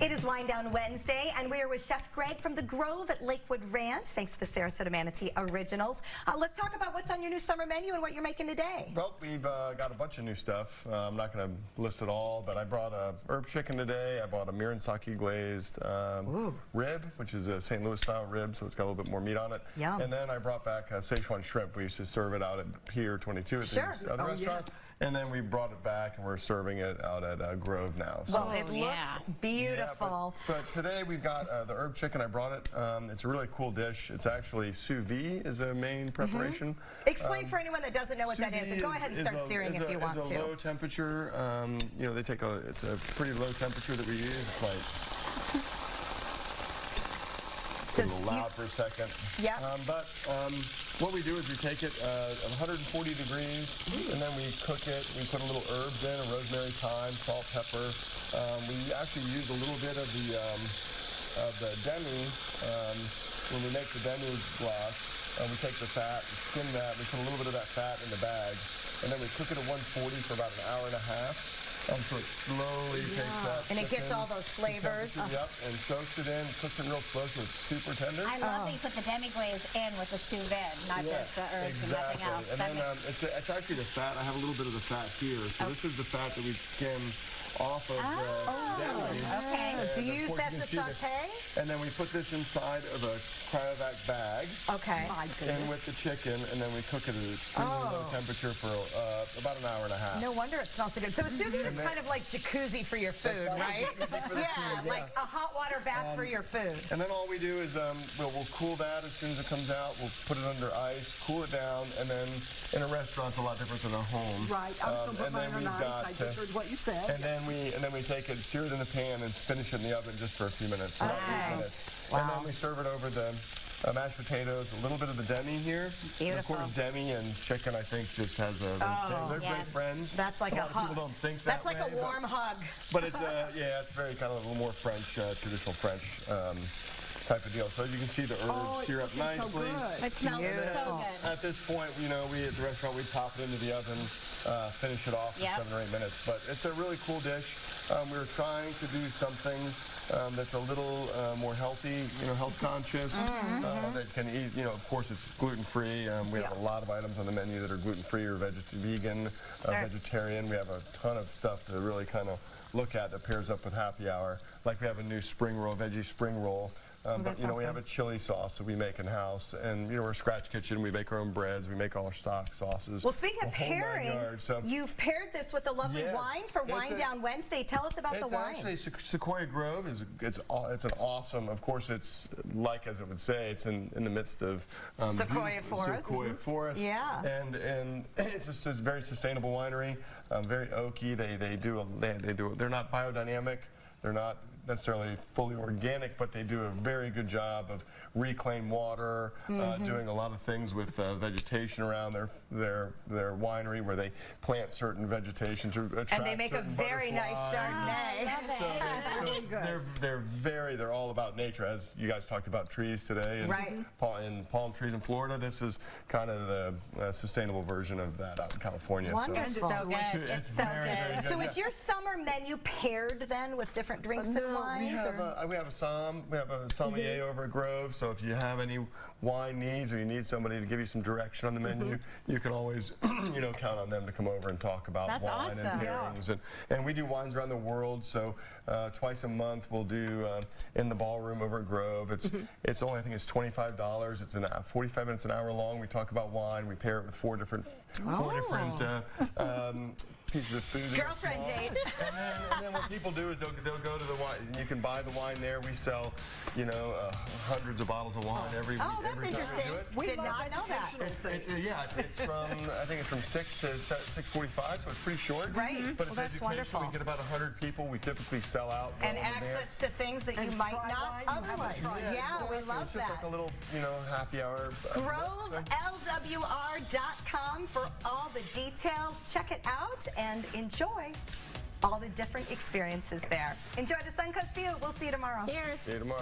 It is Wind Down Wednesday, and we are with Chef Greg from the Grove at Lakewood Ranch, thanks to the Sarasota-Manatee Originals. Let's talk about what's on your new summer menu and what you're making today. Well, we've got a bunch of new stuff. I'm not going to list it all, but I brought a herb chicken today. I bought a Miransaki glazed rib, which is a St. Louis style rib, so it's got a little bit more meat on it. Yum. And then I brought back Szechuan shrimp. We used to serve it out at Pier 22 at these other restaurants. Yes. And then we brought it back, and we're serving it out at Grove now. So. Well, it looks beautiful. Yeah, but today we've got the herb chicken. I brought it. It's a really cool dish. It's actually sous vide is a main preparation. Explain for anyone that doesn't know what that is, and go ahead and start searing if you want to. It's a low temperature. You know, it's a pretty low temperature that we use. It's like a little loud for a second. Yeah. But what we do is we take it 140 degrees, and then we cook it. We put a little herbs in, rosemary, thyme, salt, pepper. We actually use a little bit of the demi when we make the demi glace. We take the fat, we skim that, we put a little bit of that fat in the bag, and then we cook it at 140 for about an hour and a half. So it slowly takes that. And it gets all those flavors. Yep, and soaks it in, cooks it real slow so it's super tender. I love that you put the demi-glaze in with the sous vide, not just the herbs and nothing else. And then it's actually the fat. I have a little bit of the fat here. So this is the fat that we skim off of the demi. Okay. Do you use that to saute? And then we put this inside of a cryovac bag. Okay. And with the chicken, and then we cook it at a extremely low temperature for about an hour and a half. No wonder it smells so good. So a sous vide is kind of like jacuzzi for your food, right? Yeah, like a hot water bath for your food. And then all we do is we'll cool that as soon as it comes out. We'll put it under ice, cool it down, and then in a restaurant, it's a lot different than a home. Right. I was going to put mine on ice. I just heard what you said. And then we take it, sear it in the pan, and finish it in the oven just for a few minutes. Okay. Wow. And then we serve it over the mashed potatoes, a little bit of the demi here. Beautiful. And of course, demi and chicken, I think, just has a. They're great friends. That's like a hug. People don't think that That's like way, a warm hug. But it's it's very kind of a little more French, traditional French. Type of deal. So you can see the herbs sear up nicely. It smells so good. At this point, you know, we at the restaurant, we pop it into the oven, finish it off in 7 or 8 minutes. But it's a really cool dish. We were trying to do something that's a little more healthy, you know, health conscious, that can eat, you know, of course it's gluten-free. We have a lot of items on the menu that are gluten-free or vegan, vegetarian. We have a ton of stuff to really kind of look at that pairs up with happy hour. Like we have a new spring roll, veggie spring roll. But you know, we have a chili sauce that we make in house, and you know, we're a scratch kitchen. We make our own breads. We make all our stock sauces. Well, speaking of pairing, you've paired this with a lovely wine for Wind Down Wednesday. Tell us about the wine. It's actually Sequoia Grove. It's an awesome. Of course, it's like as it would say, it's in the midst of Sequoia forest. Sequoia forest. Yeah. And it's a very sustainable winery. Very oaky. They're not biodynamic. They're not necessarily fully organic, but they do a very good job of reclaimed water, doing a lot of things with vegetation around their winery, where they plant certain vegetation to attract. And they make a very nice Chardonnay. They're all about nature, as you guys talked about trees today, and palm trees in Florida. This is kind of the sustainable version of that out in California. Wonderful. So good. It's so good. So is your summer menu paired then with different drinks and wines? We have a sommelier over at Grove. So if you have any wine needs, or you need somebody to give you some direction on the menu, you can always you know, count on them to come over and talk about wine and pairings. And we do wines around the world. So twice a month we'll do in the ballroom over at Grove. It's only, I think it's $25. It's 45 minutes, an hour long. We talk about wine. We pair it with four different pieces of food. Girlfriend date. And then what people do is they'll go to the wine. You can buy the wine there. We sell, you know, hundreds of bottles of wine every week. Oh, that's interesting. We did not know that. It's from, I think it's from 6 to 6:45, so it's pretty short. Right. But it's that's wonderful. We get about 100 people. We typically sell out. And access to things that you might not otherwise. Yeah, we love it's that. Just like a little, you know, happy hour. GroveLWR.com for all the details. Check it out and enjoy all the different experiences there. Enjoy the Suncoast view. We'll see you tomorrow. Cheers. See you tomorrow.